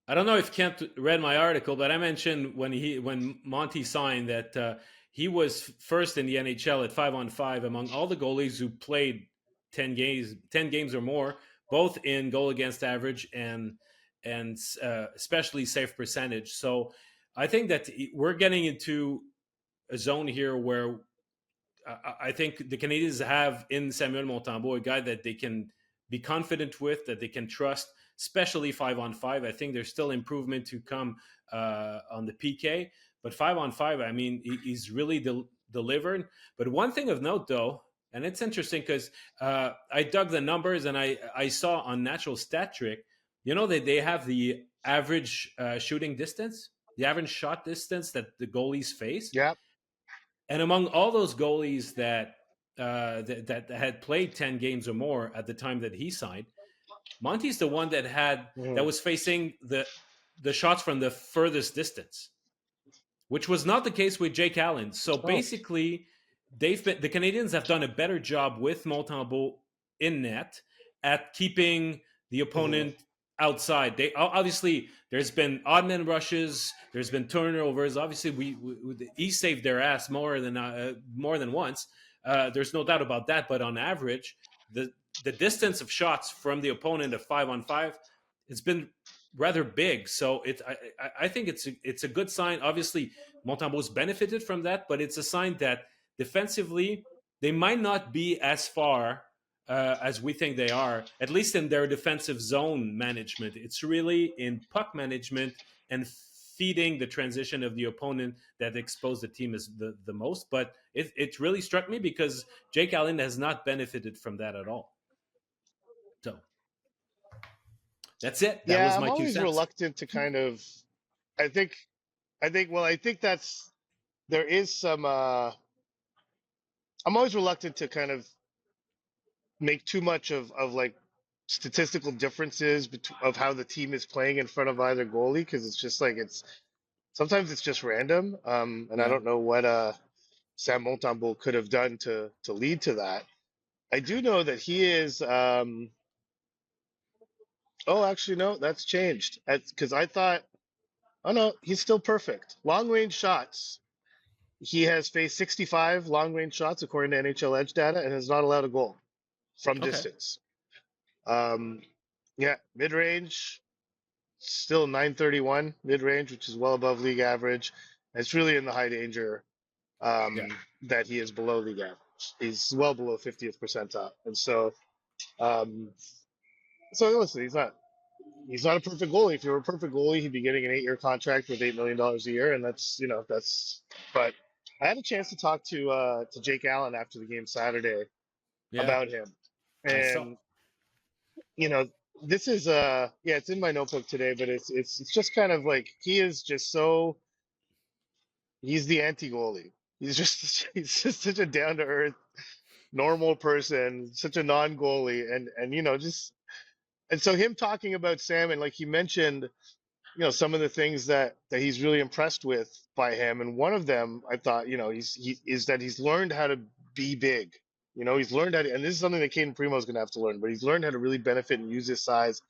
I don't know if Kent read my article, but I mentioned when Monty signed that he was first in the NHL at 5-on-5 among all the goalies who played 10 games or more, both in goal against average and especially save percentage. So I think that we're getting into a zone here where I think the Canadians have in Samuel Montembeault a guy that they can be confident with, that they can trust, especially 5-on-5. I think there's still improvement to come on the PK, but 5-on-5, I mean, he's really delivered. But one thing of note, though, and it's interesting because I dug the numbers and I saw on Natural Stat Trick, you know, that they have the average shooting distance, the average shot distance that the goalies face. Yeah. And among all those goalies that had played 10 games or more at the time that he signed, Monty's the one that Mhm. was facing the shots from the furthest distance, which was not the case with Jake Allen. So Oh. basically, the Canadians have done a better job with Montembeault in net at keeping the Mhm. opponent outside. They obviously there's been odd man rushes, there's been turnovers. Obviously, he saved their ass more than once. There's no doubt about that. But on average, the distance of shots from the opponent of 5-on-5, it's been rather big. So I think it's a good sign. Obviously, Montembeault's benefited from that, but it's a sign that defensively they might not be as far as we think they are, at least in their defensive zone management. It's really in puck management and feeding the transition of the opponent that exposed the team is the most. But it really struck me because Jake Allen has not benefited from that at all. So that's it. That Yeah, was I'm my two always cents. reluctant to kind of. I think. Well, I think that's there is some. I'm always reluctant to kind of make too much of like statistical differences of how the team is playing in front of either goalie because it's just like it's sometimes it's just random. And I Yeah. don't know what Sam Montembeault could have done to lead to that. I do know that he is. Oh, actually, no, that's changed. Because I thought, oh no, he's still perfect. Long range shots. He has faced 65 long range shots according to NHL Edge data and has not allowed a goal from Okay. distance. Um, yeah, mid range, still 931 mid range, which is well above league average. It's really in the high danger Yeah. that he is below league average. He's well below 50th percentile, and um, so listen, he's not a perfect goalie. If you were a perfect goalie, he'd be getting an 8-year contract with $8 million a year, and that's. But I had a chance to talk to Jake Allen after the game Saturday Yeah. about him, I saw. and you know this is yeah, it's in my notebook today, but it's just kind of like he is just so he's the anti goalie. He's just he's just such a down to earth normal person, such a non goalie, and just and so him talking about Sam and like he mentioned some of the things that he's really impressed with by him, and one of them I thought he is that he's learned how to be big. He's learned how to, and this is something that Cayden Primeau is going to have to learn, but he's learned how to really benefit and use his size.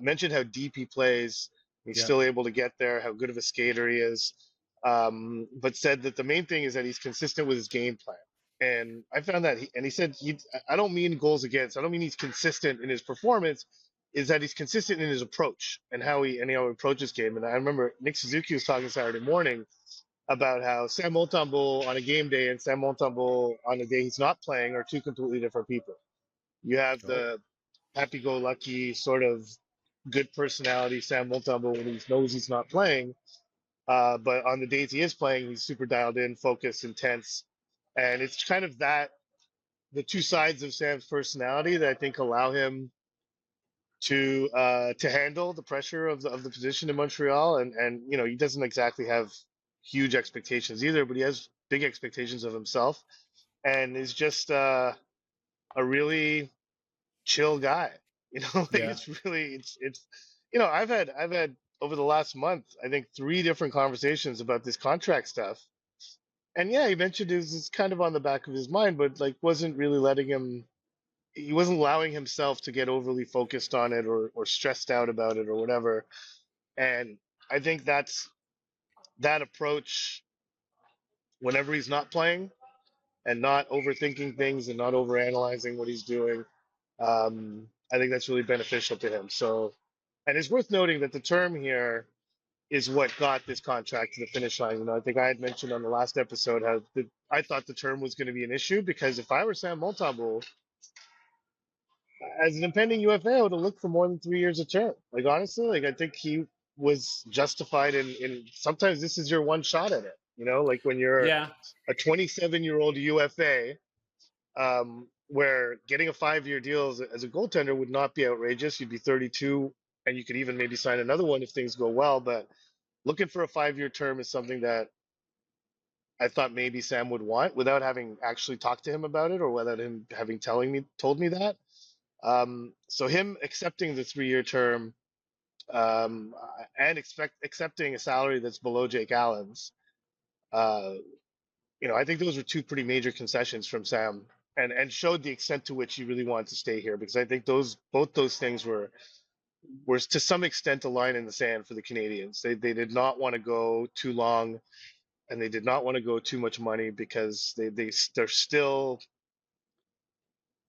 Mentioned how deep he plays. He's Yeah. still able to get there. How good of a skater he is. But said that the main thing is that he's consistent with his game plan. And I found that, and he said, I don't mean goals against. I don't mean he's consistent in his performance. Is that he's consistent in his approach and how he approaches game. And I remember Nick Suzuki was talking Saturday morning about how Sam Montembeault on a game day and Sam Montembeault on a day he's not playing are two completely different people. You have Oh. the happy-go-lucky sort of good personality Sam Montembeault when he knows he's not playing, but on the days he is playing, he's super dialed in, focused, intense, and it's kind of that the two sides of Sam's personality that I think allow him to handle the pressure of the position in Montreal, and he doesn't exactly have huge expectations either, but he has big expectations of himself, and is just a really chill guy. Like Yeah. it's really it's I've had over the last month I think 3 different conversations about this contract stuff. And yeah, he mentioned it's kind of on the back of his mind, but like wasn't really letting him he wasn't allowing himself to get overly focused on it or stressed out about it or whatever. And I think that approach whenever he's not playing and not overthinking things and not overanalyzing what he's doing. I think that's really beneficial to him. So, and it's worth noting that the term here is what got this contract to the finish line. I think I had mentioned on the last episode how I thought the term was going to be an issue because if I were Sam Montembeault, as an impending UFA, I would have looked for more than 3 years of term. Like honestly, like I think he was justified in sometimes this is your one shot at it. Like when you're Yeah, a 27-year-old UFA, where getting a 5-year deal as a goaltender would not be outrageous. You'd be 32, and you could even maybe sign another one if things go well. But looking for a 5-year term is something that I thought maybe Sam would want without having actually talked to him about it or without him having told me that. So him accepting the 3-year term um, and accepting a salary that's below Jake Allen's, uh, I think those were two pretty major concessions from Sam, and showed the extent to which he really wanted to stay here because I think both those things were to some extent a line in the sand for the Canadians. They did not want to go too long, and they did not want to go too much money because they're still,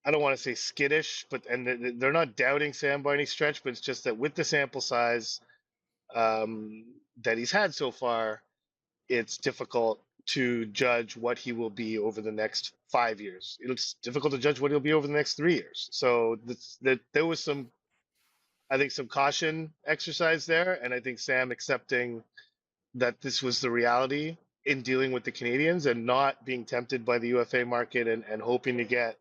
I don't want to say skittish, but and they're not doubting Sam by any stretch, but it's just that with the sample size um, that he's had so far, it's difficult to judge what he will be over the next 5 years. It's difficult to judge what he'll be over the next 3 years. So there was I think, some caution exercise there, and I think Sam accepting that this was the reality in dealing with the Canadians and not being tempted by the UFA market and hoping to get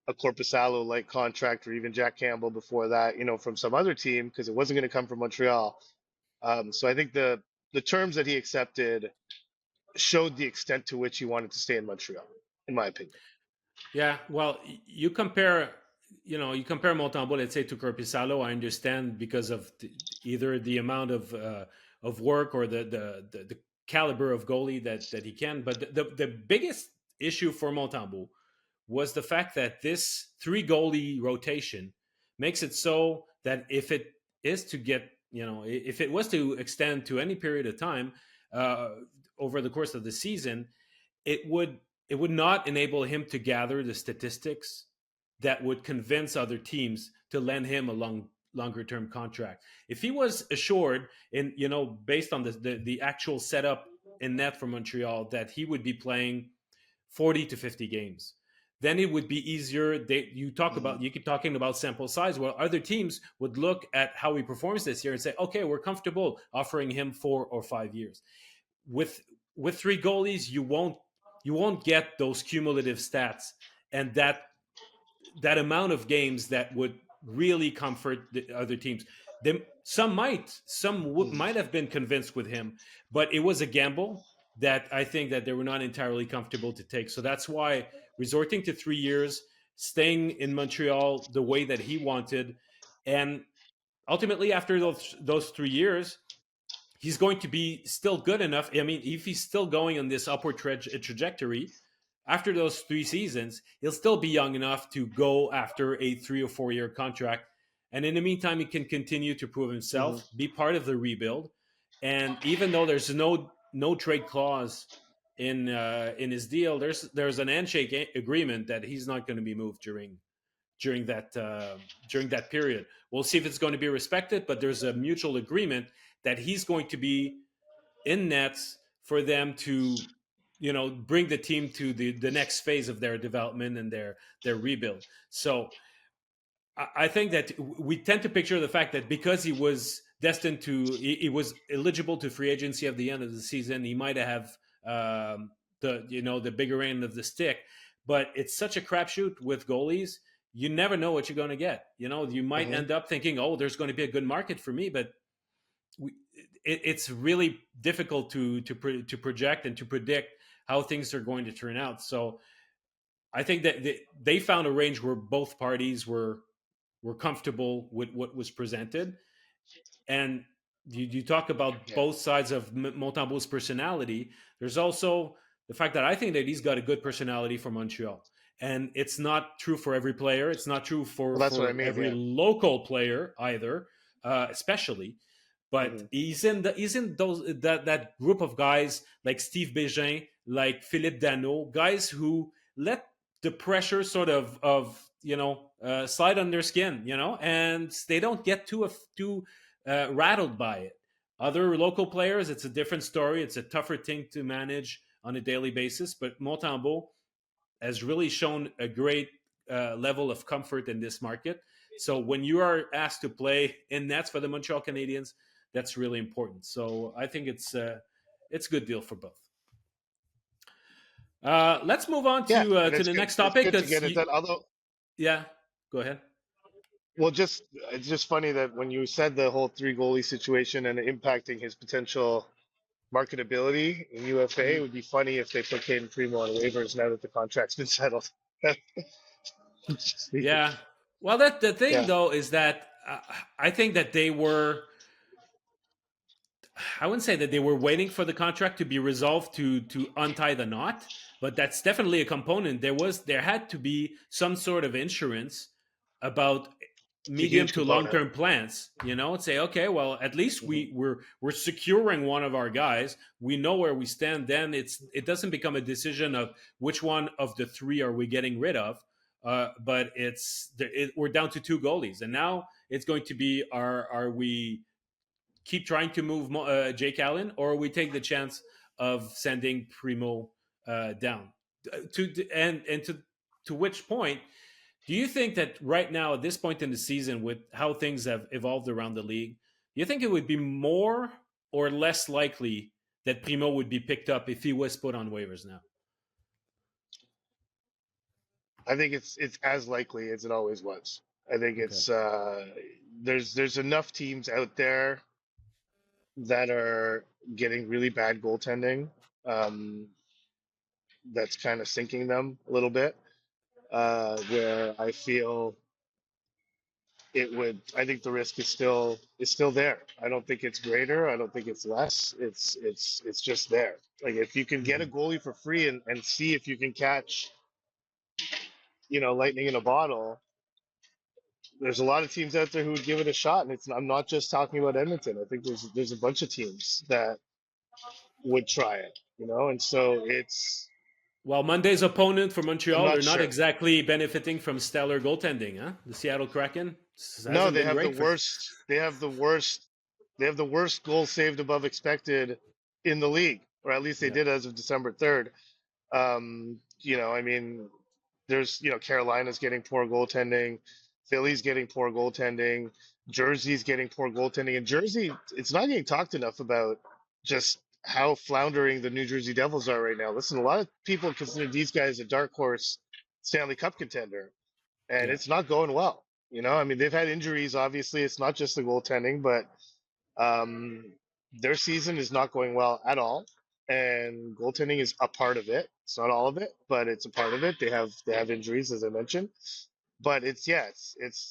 a Corpusalo like contract or even Jack Campbell before that, from some other team because it wasn't going to come from Montreal. So I think the terms that he accepted showed the extent to which he wanted to stay in Montreal, in my opinion. yeah. Well, you compare Montembeault, let's say, to Corpusalo. I understand because of either the amount of work or the caliber of goalie that he can. But the biggest issue for Montembeault was the fact that this three goalie rotation makes it so that if it is to get, if it was to extend to any period of time uh, over the course of the season, it would it would not enable him to gather the statistics that would convince other teams to lend him a longer term contract. If he was assured, in based on the actual setup in net for Montreal, that he would be playing 40 to 50 games, then it would be easier. Mm-hmm. You keep talking about sample size. Well, other teams would look at how he performs this year and say, okay, we're comfortable offering him 4 or 5 years. With three goalies, you won't get those cumulative stats and that amount of games that would really comfort the other teams. Some might have been convinced with him, but it was a gamble that I think that they were not entirely comfortable to take. So that's why resorting to 3 years, staying in Montreal the way that he wanted, and ultimately after those 3 years, he's going to be still good enough. I mean, if he's still going on this upward trajectory, after those 3 seasons, he'll still be young enough to go after a 3 or 4 year contract. And in the meantime, he can continue to prove himself, Mm-hmm. be part of the rebuild. And even though there's no trade clause in his deal, there's an handshake agreement that he's not going to be moved during that period. We'll see if it's going to be respected, but there's a mutual agreement that he's going to be in nets for them to bring the team to the next phase of their development and their rebuild. So I think that we tend to picture the fact that because he was destined to he was eligible to free agency at the end of the season, he might have the bigger end of the stick. But it's such a crapshoot with goalies. You never know what you're going to get. You might Mm-hmm. end up thinking, oh, there's going to be a good market for me, but we, it's really difficult to project and to predict how things are going to turn out. So I think that they found a range where both parties were comfortable with what was presented. And you talk about Yeah. both sides of Montembeault's personality. There's also the fact that I think that he's got a good personality for Montreal. And it's not true for every player. It's not true Well, for that's what I mean. every Yeah. local player either, especially. but Hmm. he's in those that group of guys like Steve Bégin, like Philippe Dano, guys who let the pressure sort of slide on their skin, and they don't get too rattled by it. Other local players, it's a different story. It's a tougher thing to manage on a daily basis. But Montembeault has really shown a great level of comfort in this market. So when you are asked to play in nets for the Montreal Canadiens, that's really important. So I think it's a good deal for both. Let's move on Yeah, and to it's the good. next It's topic. good to get it done. Although, Yeah, go ahead. well, just it's just funny that when you said the whole three goalie situation and impacting his potential marketability in UFA, it Mhm. would be funny if they put Cayden Primeau on waivers now that the contract's been settled. Just me. Yeah. Well, that the thing Yeah, though is that I think that they were I wouldn't say that they were waiting for the contract to be resolved to untie the knot, but that's definitely a component. There had to be some sort of insurance about it's a medium huge to long component. term plans. Say, okay, well, at least Hmm. we're securing one of our guys. We know where we stand. Then it doesn't become a decision of which one of the three are we getting rid of. But we're down to two goalies, and now it's going to be are we keep trying to move Jake Allen, or we take the chance of sending Primeau down. To which point do you think that right now at this point in the season, with how things have evolved around the league, do you think it would be more or less likely that Primeau would be picked up if he was put on waivers now? I think it's as likely as it always was. I think Okay. it's there's enough teams out there that are getting really bad goaltending. Um, that's kind of sinking them a little bit. Where I feel it would. I think the risk is still there. I don't think it's greater. I don't think it's less. It's just there. Like if you can get a Mm-hmm. goalie for free and see if you can catch, lightning in a bottle. There's a lot of teams out there who would give it a shot, and I'm not just talking about Edmonton. I think there's a bunch of teams that would try it, and so Well, Monday's opponent for I'm Montreal not are not sure. exactly benefiting from stellar goaltending, huh? The Seattle Kraken No, hasn't been great for. They have the worst goal saved above expected in the league, or at least they Yeah, did as of December 3rd. I mean, there's, Carolina's getting poor goaltending, Philly's getting poor goaltending, Jersey's getting poor goaltending, and Jersey, it's not getting talked enough about just how floundering the New Jersey Devils are right now. Listen, a lot of people consider these guys a dark horse Stanley Cup contender, and yeah. it's not going well. I mean, they've had injuries, obviously. It's not just the goaltending, but um, their season is not going well at all, and goaltending is a part of it. It's not all of it, but it's a part of it. They have injuries, as I mentioned, but it's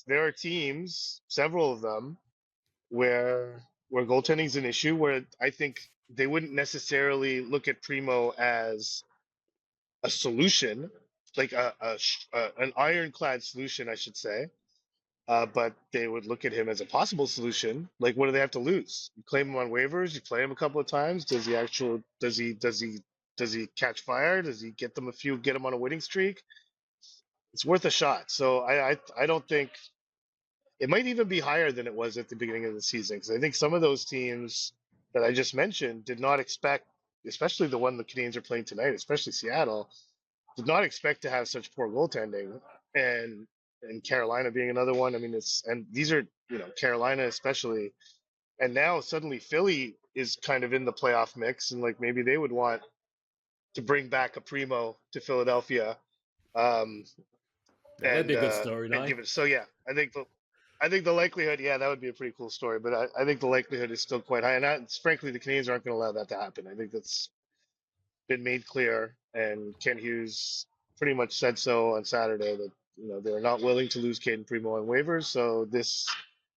there are teams, several of them, where goaltending is an issue. Where I think they wouldn't necessarily look at Primo as a solution, like an ironclad solution, I should say. But they would look at him as a possible solution. Like, what do they have to lose? You claim him on waivers. You play him a couple of times. Does he actual? Does he catch fire? Does he get them a few? Get him on a winning streak? It's worth a shot. So I don't think it might even be higher than it was at the beginning of the season, because I think some of those teams that I just mentioned did not expect, especially the one the Canadiens are playing tonight, especially Seattle, did not expect to have such poor goaltending, and Carolina being another one. I mean, these are, Carolina especially, and now suddenly Philly is kind of in the playoff mix, and like maybe they would want to bring back a Primo to Philadelphia, um, Yeah, that'd be and a good uh, story, and no? give it. So yeah, I think the likelihood, yeah, that would be a pretty cool story, but I think the likelihood is still quite high, and frankly, the Canadians aren't going to allow that to happen. I think that's been made clear, and Ken Hughes pretty much said so on Saturday that they're not willing to lose Cayden Primeau on waivers. So this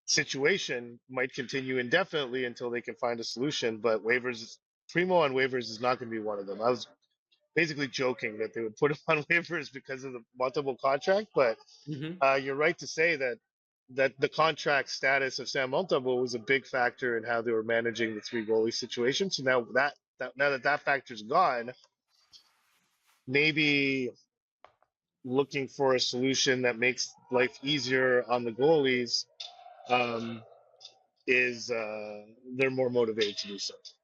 situation might continue indefinitely until they can find a solution. But Primeau on waivers is not going to be one of them. I was basically joking that they would put him on waivers because of the multiple contract, but Mm-hmm. you're right to say that that the contract status of Sam Montembeault was a big factor in how they were managing the three goalie situation. So now that factor's gone, maybe looking for a solution that makes life easier on the goalies, um, is they're more motivated to do so.